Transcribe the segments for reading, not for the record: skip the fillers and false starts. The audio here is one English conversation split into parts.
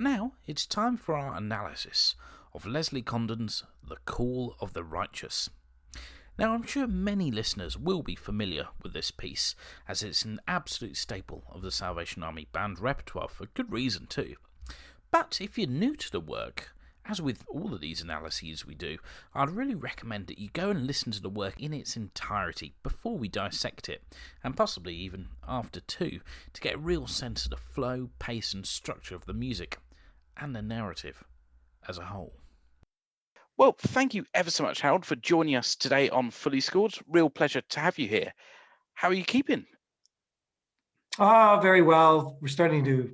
Now it's time for our analysis of Leslie Condon's The Call of the Righteous. Now, I'm sure many listeners will be familiar with this piece, as it's an absolute staple of the Salvation Army band repertoire for good reason too. But if you're new to the work, as with all of these analyses we do, I'd really recommend that you go and listen to the work in its entirety before we dissect it, and possibly even after too, to get a real sense of the flow, pace and structure of the music, and the narrative as a whole. Well, thank you ever so much, Harold, for joining us today on Fully Scored. Real pleasure to have you here. How are you keeping? Very well. We're starting to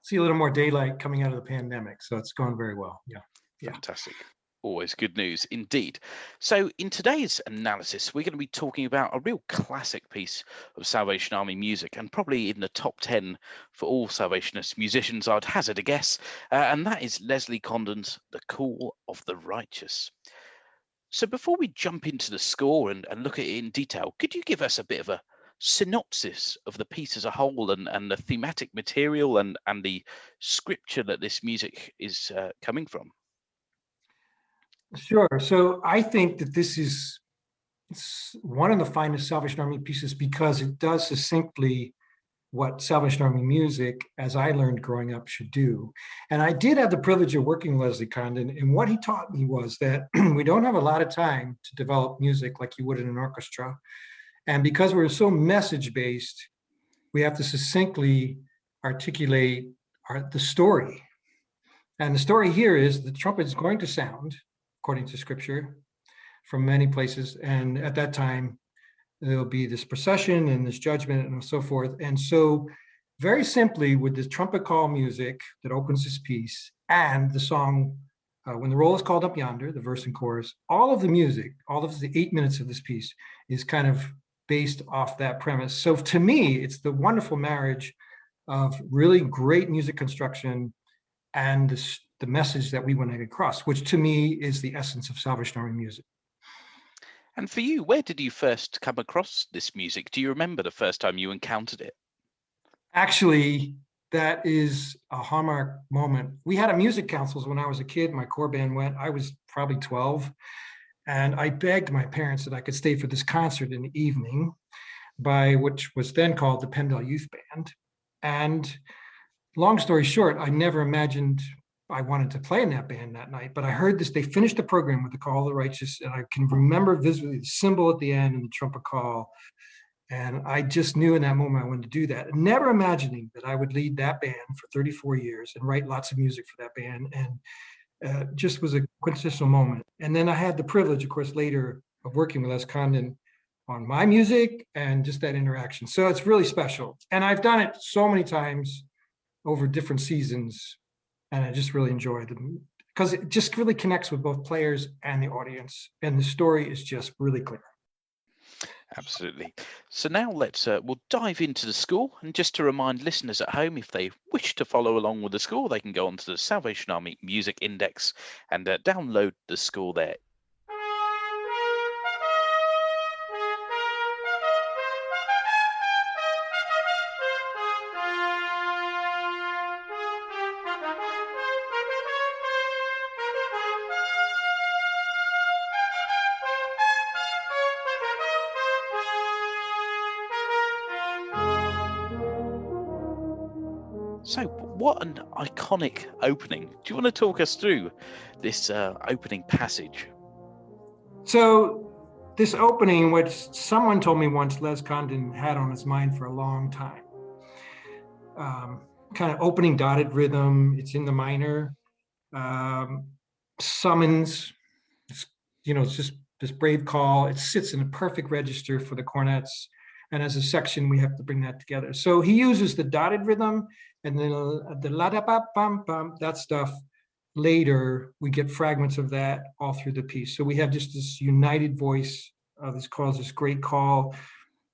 see a little more daylight coming out of the pandemic, so it's going very well. Yeah. Fantastic. Always good news indeed. So in today's analysis, we're going to be talking about a real classic piece of Salvation Army music, and probably in the top 10 for all Salvationist musicians, I'd hazard a guess, and that is Leslie Condon's The Call of the Righteous. So before we jump into the score and look at it in detail, could you give us a bit of a synopsis of the piece as a whole, and the thematic material and the scripture that this music is coming from? Sure. So I think that this is one of the finest Salvation Army pieces because it does succinctly what Salvation Army music, as I learned growing up, should do. And I did have the privilege of working with Leslie Condon, and what he taught me was that we don't have a lot of time to develop music like you would in an orchestra. And because we're so message-based, we have to succinctly articulate the story. And the story here is the trumpet is going to sound, according to scripture, from many places. And at that time, there'll be this procession and this judgment and so forth. And so very simply, with the trumpet call music that opens this piece and the song, When the Roll is Called Up Yonder, the verse and chorus, all of the music, all of the 8 minutes of this piece is kind of based off that premise. So to me, it's the wonderful marriage of really great music construction and the message that we want to get across, which to me is the essence of Salvation Army music. And for you, where did you first come across this music? Do you remember the first time you encountered it? Actually, that is a hallmark moment. We had a music councils when I was a kid. My corps band went. I was probably 12. And I begged my parents that I could stay for this concert in the evening, by which was then called the Pendle Youth Band. And long story short, I never imagined I wanted to play in that band that night, but I heard this, they finished the program with the Call of the Righteous, and I can remember visibly the cymbal at the end and the trumpet call. And I just knew in that moment I wanted to do that, never imagining that I would lead that band for 34 years and write lots of music for that band. And just was a quintessential moment. And then I had the privilege, of course, later of working with Les Condon on my music and just that interaction. So it's really special. And I've done it so many times over different seasons. And I just really enjoyed it because it just really connects with both players and the audience. And the story is just really clear. Absolutely. So now we'll dive into the score. And just to remind listeners at home, if they wish to follow along with the score, they can go onto the Salvation Army Music Index and download the score there. So what an iconic opening. Do you want to talk us through this opening passage? So this opening, which someone told me once Les Condon had on his mind for a long time, kind of opening dotted rhythm, it's in the minor, summons, it's just this brave call. It sits in a perfect register for the cornets. And as a section, we have to bring that together. So he uses the dotted rhythm and then the la da ba bum bum, that stuff. Later, we get fragments of that all through the piece. So we have just this united voice of this calls, this great call.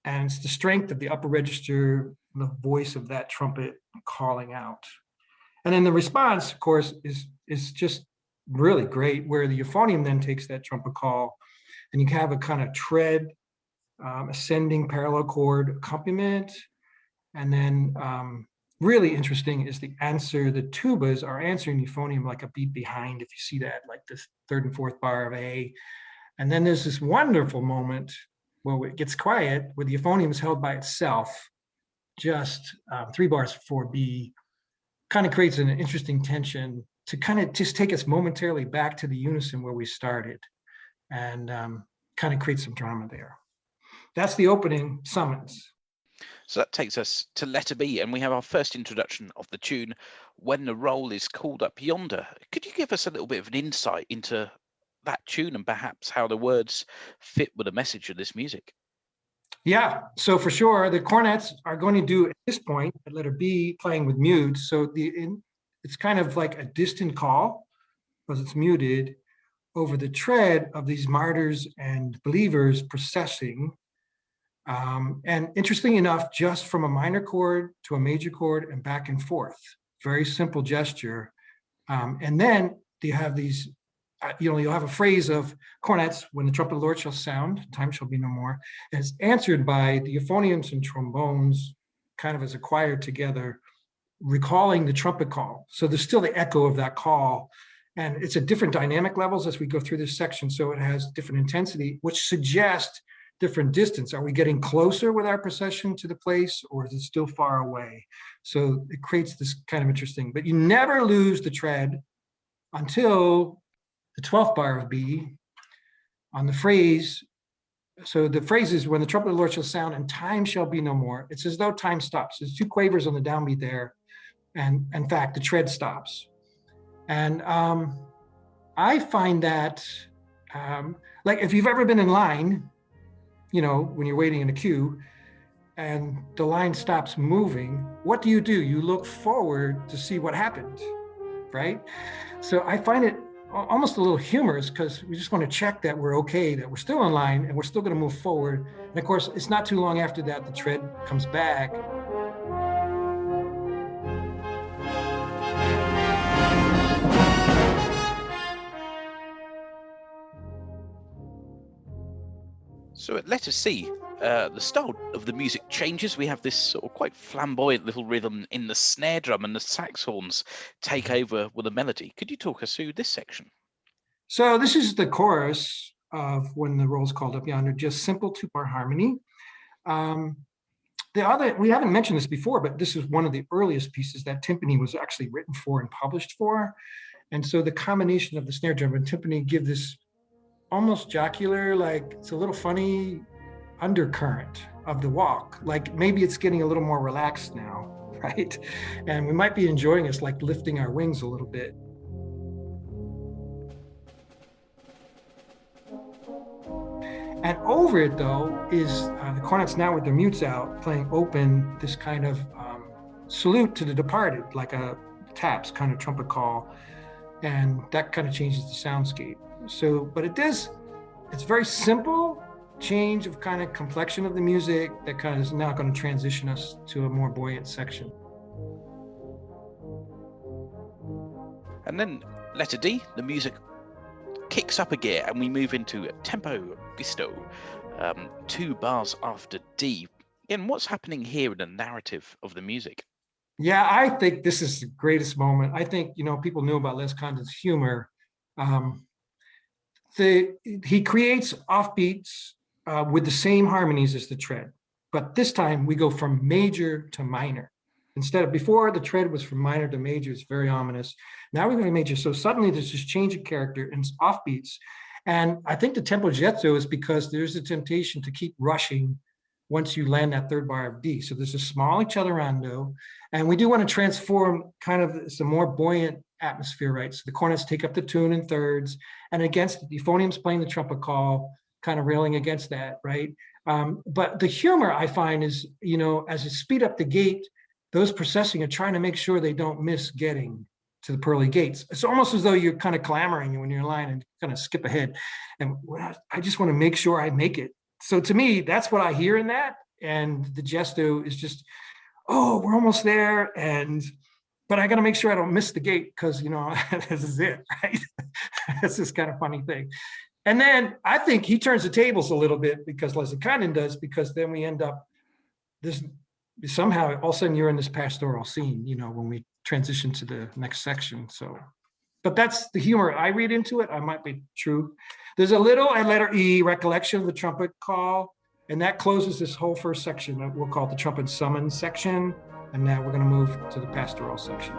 And it's the strength of the upper register, the voice of that trumpet calling out. And then the response, of course, is just really great, where the euphonium then takes that trumpet call and you have a kind of tread, ascending parallel chord accompaniment, and then really interesting is the tubas are answering euphonium like a beat behind, if you see that, like this third and fourth bar of A. And then there's this wonderful moment where it gets quiet, where the euphonium is held by itself, just 3 bars before B, kind of creates an interesting tension to kind of just take us momentarily back to the unison where we started, and kind of create some drama there. That's the opening summons. So that takes us to letter B, and we have our first introduction of the tune, When the Roll is Called Up Yonder. Could you give us a little bit of an insight into that tune and perhaps how the words fit with the message of this music? Yeah, so for sure, the cornets are going to do at this point, at letter B, playing with mutes. So it's kind of like a distant call because it's muted over the tread of these martyrs and believers processing. And interesting enough, just from a minor chord to a major chord and back and forth. Very simple gesture. And then you have these, you'll have a phrase of cornets, when the trumpet of the Lord shall sound, time shall be no more. And it's answered by the euphoniums and trombones, kind of as a choir together, recalling the trumpet call. So there's still the echo of that call. And it's at different dynamic levels as we go through this section. So it has different intensity, which suggests different distance. Are we getting closer with our procession to the place, or is it still far away? So it creates this kind of interesting, but you never lose the tread until the 12th bar of B on the phrase. So the phrase is, when the trumpet of the Lord shall sound and time shall be no more. It's as though time stops. There's 2 quavers on the downbeat there. And in fact, the tread stops. And I find that, like if you've ever been in line, when you're waiting in a queue and the line stops moving, what do? You look forward to see what happened, right? So I find it almost a little humorous, because we just want to check that we're okay, that we're still in line and we're still going to move forward. And of course, it's not too long after that the tread comes back. So at letter C, the style of the music changes. We have this sort of quite flamboyant little rhythm in the snare drum, and the sax horns take over with a melody. Could you talk us through this section? So this is the chorus of When the Roll's Called Up Yonder, just simple 2-bar harmony. We haven't mentioned this before, but this is one of the earliest pieces that timpani was actually written for and published for. And so the combination of the snare drum and timpani give this almost jocular, like it's a little funny undercurrent of the walk. Like maybe it's getting a little more relaxed now, right? And we might be enjoying this, like lifting our wings a little bit. And over it, though, is the cornets now with their mutes out, playing open, this kind of salute to the departed, like a taps kind of trumpet call. And that kind of changes the soundscape. So, but it's very simple change of kind of complexion of the music that kind of is now going to transition us to a more buoyant section. And then letter D, the music kicks up a gear and we move into tempo visto, 2 bars after D. Again, what's happening here in the narrative of the music? Yeah, I think this is the greatest moment. I think, people knew about Les Condon's humor. He creates offbeats with the same harmonies as the tread, but this time we go from major to minor. Instead of before, the tread was from minor to major. It's very ominous. Now we're going to major. So suddenly there's this change of character and offbeats. And I think the tempo getto is because there's a temptation to keep rushing once you land that 3rd bar of D. So there's a small accelerando, and we do want to transform kind of some more buoyant atmosphere, right? So the cornets take up the tune in thirds, and against the euphoniums playing the trumpet call, kind of railing against that, right? But the humor I find is, as you speed up the gate, those processing are trying to make sure they don't miss getting to the pearly gates. It's almost as though you're kind of clamoring when you're in line and kind of skip ahead. And I just want to make sure I make it. So to me, that's what I hear in that. And the gesto is just, oh, we're almost there. But I got to make sure I don't miss the gate, because, this is it, right? It's this kind of funny thing. And then I think he turns the tables a little bit, because Leslie Condon does, because then we end up this somehow all of a sudden you're in this pastoral scene, when we transition to the next section. So, but that's the humor I read into it. I might be true. There's a little at letter E recollection of the trumpet call, and that closes this whole first section that we'll call the trumpet summons section. And now we're going to move to the pastoral section.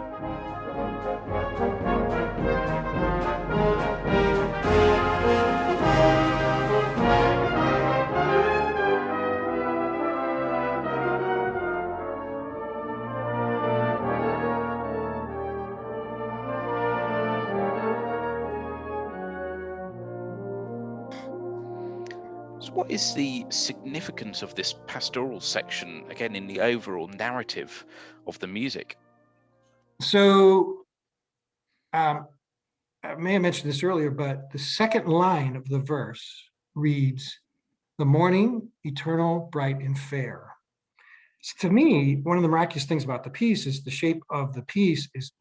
So what is the significance of this pastoral section, again, in the overall narrative of the music? So I may have mentioned this earlier, but the second line of the verse reads, "The morning, eternal, bright, and fair." So to me, one of the miraculous things about the piece is the shape of the piece is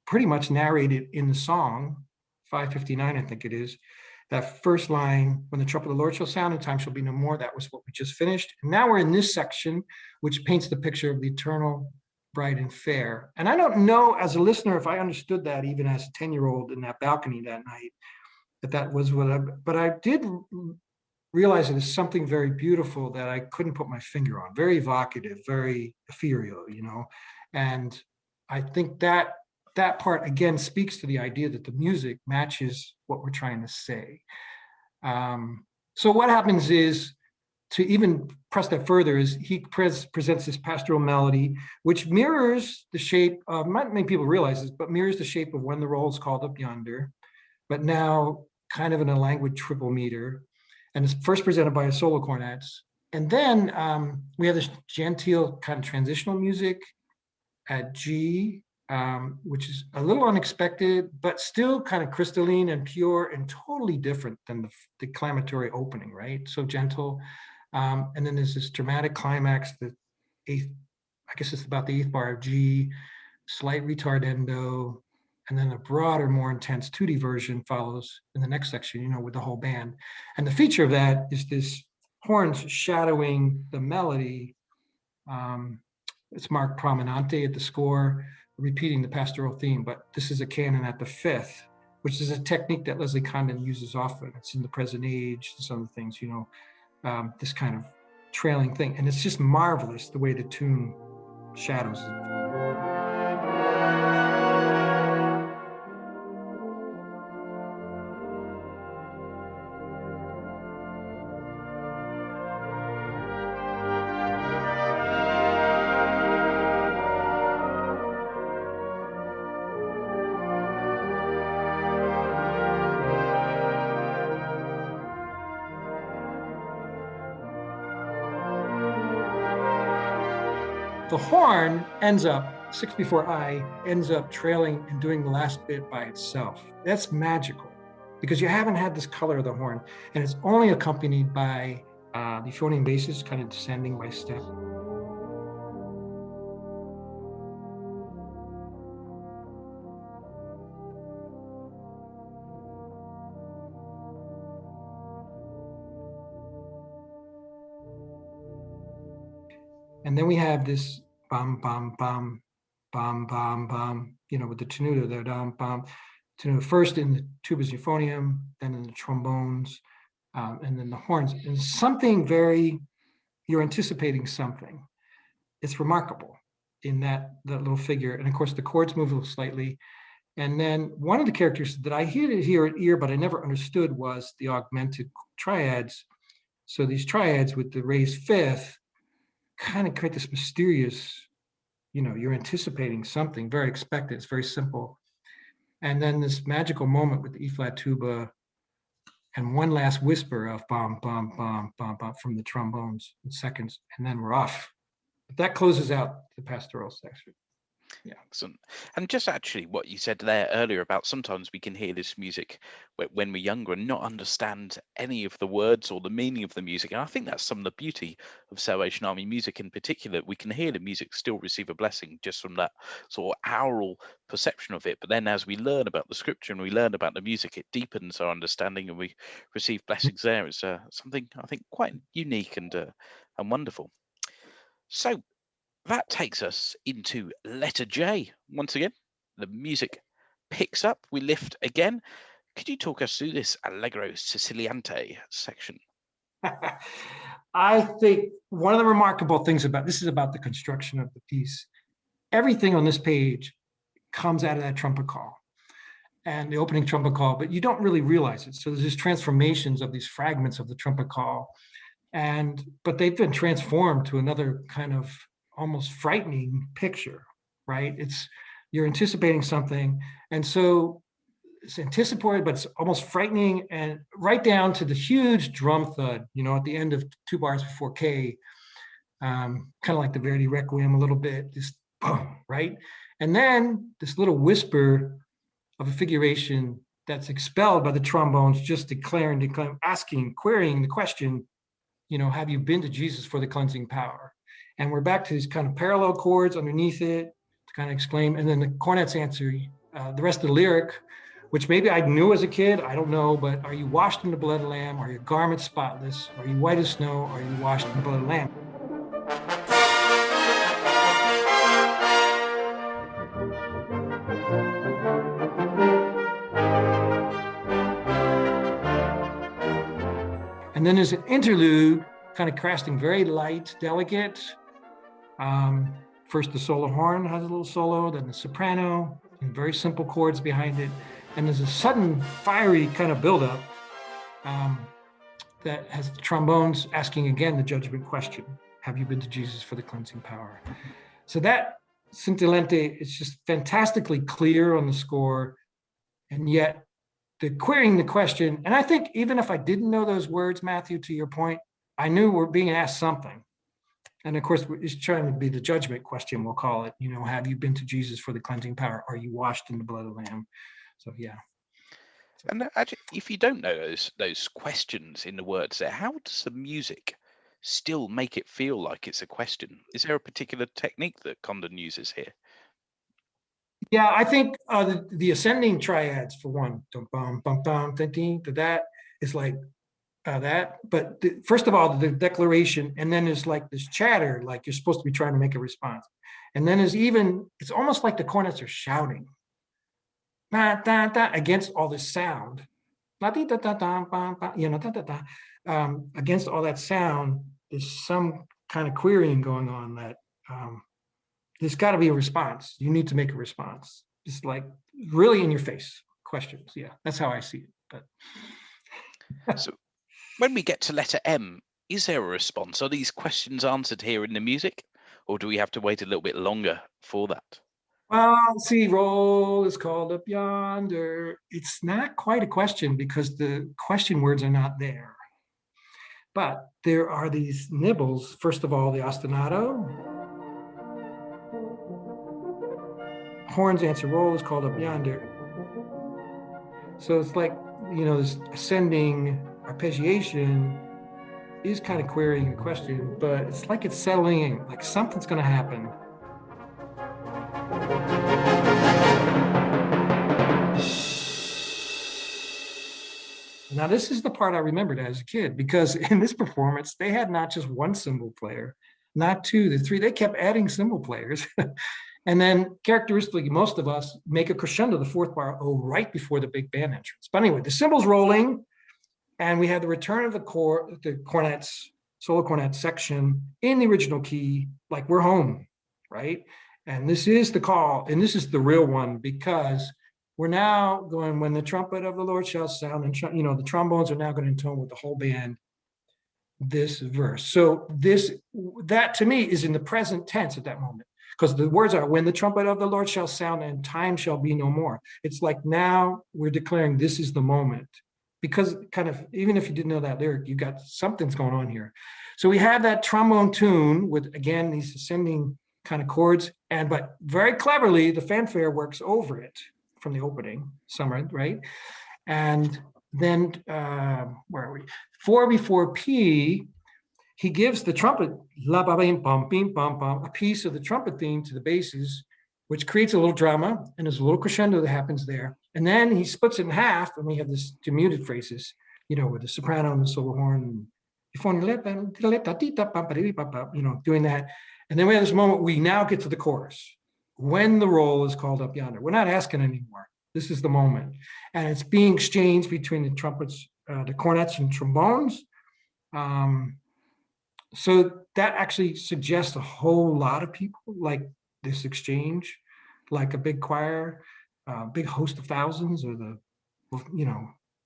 pretty much narrated in the song, 559, I think it is. That first line, "When the trumpet of the Lord shall sound and time shall be no more," that was what we just finished. And now we're in this section, which paints the picture of the eternal, bright, and fair. And I don't know, as a listener, if I understood that even as a 10-year-old in that balcony that night, that was but I did realize it is something very beautiful that I couldn't put my finger on, very evocative, very ethereal. And I think that part again speaks to the idea that the music matches what we're trying to say. So what happens is, to even press that further, is he presents this pastoral melody, which mirrors the shape of, not many people realize this, but mirrors the shape of "When the Roll is Called Up Yonder," but now kind of in a languid triple meter. And it's first presented by a solo cornets. And then we have this genteel kind of transitional music at G, which is a little unexpected, but still kind of crystalline and pure and totally different than the declamatory opening, right? So gentle. And then there's this dramatic climax, the eighth, I guess it's about the eighth bar of G, slight retardendo, and then a broader, more intense 2D version follows in the next section, with the whole band. And the feature of that is this horns shadowing the melody. It's marked prominente at the score, repeating the pastoral theme, but this is a canon at the fifth, which is a technique that Leslie Condon uses often. It's in the present age and some of the things, this kind of trailing thing. And it's just marvelous the way the tune shadows it. The horn ends up, 6 before I, ends up trailing and doing the last bit by itself. That's magical because you haven't had this color of the horn, and it's only accompanied by the euphonium basses kind of descending by step. And then we have this bum, bum, bum, bum, bum, bum, with the tenuto there, bum, bum, tenuto first in the tubas euphonium, then in the trombones, and then the horns. And something you're anticipating something. It's remarkable in that little figure. And of course, the chords move a little slightly. And then one of the characters that I hear at ear, but I never understood, was the augmented triads. So these triads with the raised fifth kind of create this mysterious, you're anticipating something very expected. It's very simple. And then this magical moment with the E flat tuba and one last whisper of bum, bum, bum, bum, bum from the trombones in seconds. And then we're off. But that closes out the pastoral section. Yeah. Excellent. And just actually what you said there earlier about sometimes we can hear this music when we're younger and not understand any of the words or the meaning of the music. And I think that's some of the beauty of Salvation Army music in particular. We can hear the music, still receive a blessing just from that sort of aural perception of it. But then as we learn about the scripture and we learn about the music, it deepens our understanding and we receive blessings there. It's something I think quite unique and wonderful. So that takes us into letter J. Once again, the music picks up. We lift again. Could you talk us through this Allegro Siciliante section? I think one of the remarkable things about this is about the construction of the piece. Everything on this page comes out of that trumpet call and the opening trumpet call, but you don't really realize it. So there's these transformations of these fragments of the trumpet call, but they've been transformed to another kind of almost frightening picture, right? You're anticipating something, and so it's anticipatory, but it's almost frightening, and right down to the huge drum thud, at the end of 2 bars before K, kind of like the Verdi Requiem a little bit, this boom, right? And then this little whisper of a figuration that's expelled by the trombones, just declaring, asking, querying the question, have you been to Jesus for the cleansing power? And we're back to these kind of parallel chords underneath it to kind of exclaim, and then the cornets answer the rest of the lyric, which maybe I knew as a kid, I don't know, but are you washed in the blood of the Lamb? Are your garments spotless? Are you white as snow? Are you washed in the blood of the Lamb? And then there's an interlude, kind of crafting very light, delicate. First, the solo horn has a little solo, then the soprano, and very simple chords behind it. And there's a sudden fiery kind of buildup that has the trombones asking again the judgment question: have you been to Jesus for the cleansing power? So that scintillante is just fantastically clear on the score, and yet the querying the question, and I think even if I didn't know those words, Matthew, to your point, I knew we're being asked something. And of course, it's trying to be the judgment question, we'll call it, have you been to Jesus for the cleansing power? Are you washed in the blood of the Lamb? So, yeah. And actually, if you don't know those questions in the words there, how does the music still make it feel like it's a question? Is there a particular technique that Condon uses here? Yeah, I think the ascending triads, for one, that is like that. But first of all, the declaration, and then there's like this chatter, like you're supposed to be trying to make a response. And then it's almost like the cornets are shouting against all this sound. Against all that sound, there's some kind of querying going on that there's got to be a response. You need to make a response. It's like really in your face questions. Yeah, that's how I see it. But so when we get to letter M, is there a response? Are these questions answered here in the music, or do we have to wait a little bit longer for that? Well, see, roll is called up yonder. It's not quite a question because the question words are not there. But there are these nibbles. First of all, the ostinato. Horns answer roll is called up yonder. So it's like, this ascending arpeggiation is kind of querying the question, but it's like it's settling in, like something's going to happen. Now, this is the part I remembered as a kid, because in this performance, they had not just one cymbal player, not two, the three, they kept adding cymbal players. And then characteristically, most of us make a crescendo, the fourth bar, right before the big band entrance. But anyway, the cymbal's rolling, and we have the return of the cornets, solo cornet section in the original key, like we're home, right? And this is the call, and this is the real one, because we're now going, when the trumpet of the Lord shall sound, and the trombones are now going to intone with the whole band this verse. So that to me is in the present tense at that moment, because the words are, when the trumpet of the Lord shall sound and time shall be no more. It's like now we're declaring this is the moment, because kind of, even if you didn't know that lyric, you got something's going on here. So we have that trombone tune with, again, these ascending kind of chords, but very cleverly, the fanfare works over it from the opening, summary, right? And then, where are we? 4 before P, he gives the trumpet, la ba bim bum bim bum bum, a piece of the trumpet theme to the basses, which creates a little drama, and there's a little crescendo that happens there. And then he splits it in half, and we have this two muted phrases, with the soprano and the solo horn, doing that. And then we have this moment, we now get to the chorus. When the roll is called up yonder, we're not asking anymore. This is the moment. And it's being exchanged between the trumpets, the cornets and trombones. So that actually suggests a whole lot of people like this exchange, like a big choir, big host of thousands, or the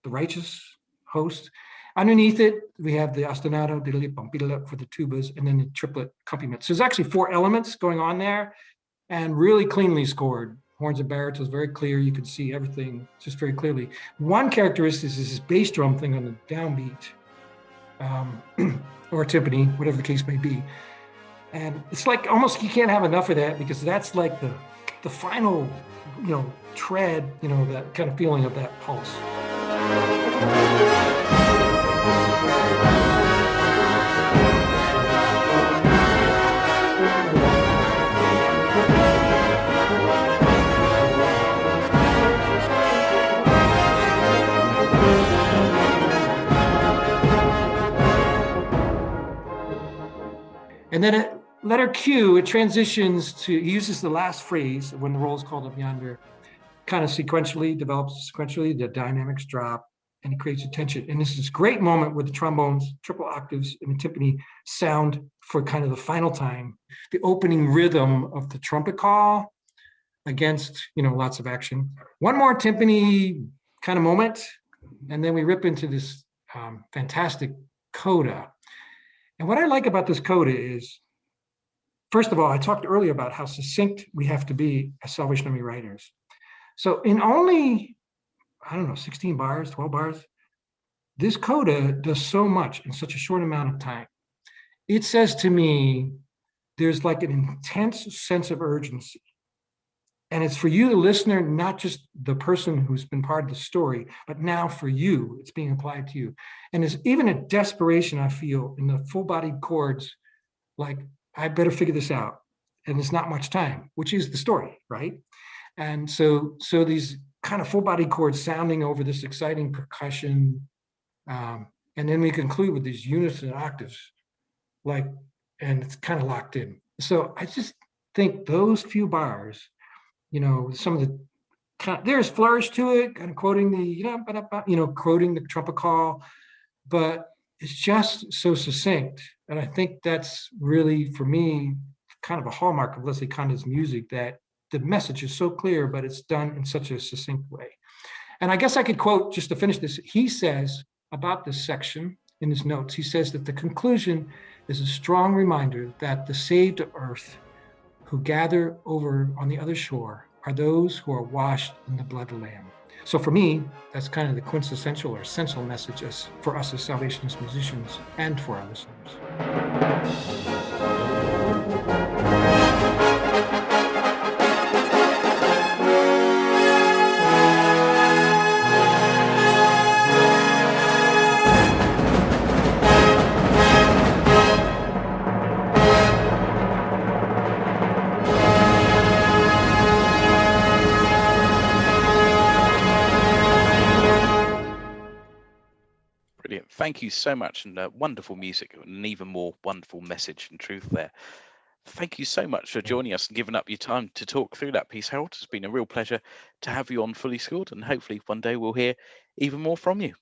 righteous host. Underneath it, we have the ostinato, for the tubas, and then the triplet accompaniment. So there's actually 4 elements going on there, and really cleanly scored. Horns and baritos, very clear. You can see everything just very clearly. One characteristic is this bass drum thing on the downbeat, or timpani, whatever the case may be. And it's like almost you can't have enough of that, because that's like the final, tread, that kind of feeling of that pulse. And then at letter Q, it transitions to, he uses the last phrase when the roll is called up yonder, kind of sequentially, develops sequentially, the dynamics drop, and it creates a tension. And this is a great moment where the trombones, triple octaves, and the timpani sound for kind of the final time. The opening rhythm of the trumpet call against, lots of action. One more timpani kind of moment, and then we rip into this fantastic coda. And what I like about this coda is, first of all, I talked earlier about how succinct we have to be as Salvation Army writers. So in only, 16 bars, 12 bars, this coda does so much in such a short amount of time. It says to me, there's like an intense sense of urgency. And it's for you, the listener, not just the person who's been part of the story, but now for you, it's being applied to you. And there's even a desperation I feel in the full-bodied chords, like, I better figure this out. And there's not much time, which is the story, right? And so these kind of full-bodied chords sounding over this exciting percussion. And then we conclude with these unison octaves, and it's kind of locked in. So I just think those few bars, some of the there's flourish to it, kind of quoting the quoting the trumpet call, but it's just so succinct. And I think that's really, for me, kind of a hallmark of Leslie Condon's music, that the message is so clear, but it's done in such a succinct way. And I guess I could quote, just to finish this, he says about this section in his notes, he says that the conclusion is a strong reminder that the saved of earth who gather over on the other shore are those who are washed in the blood of the Lamb. So for me, that's kind of the quintessential or essential message for us as Salvationist musicians and for our listeners. Thank you so much, and wonderful music, and an even more wonderful message and truth there. Thank you so much for joining us and giving up your time to talk through that piece, Harold. It's been a real pleasure to have you on Fully Scored, and hopefully one day we'll hear even more from you.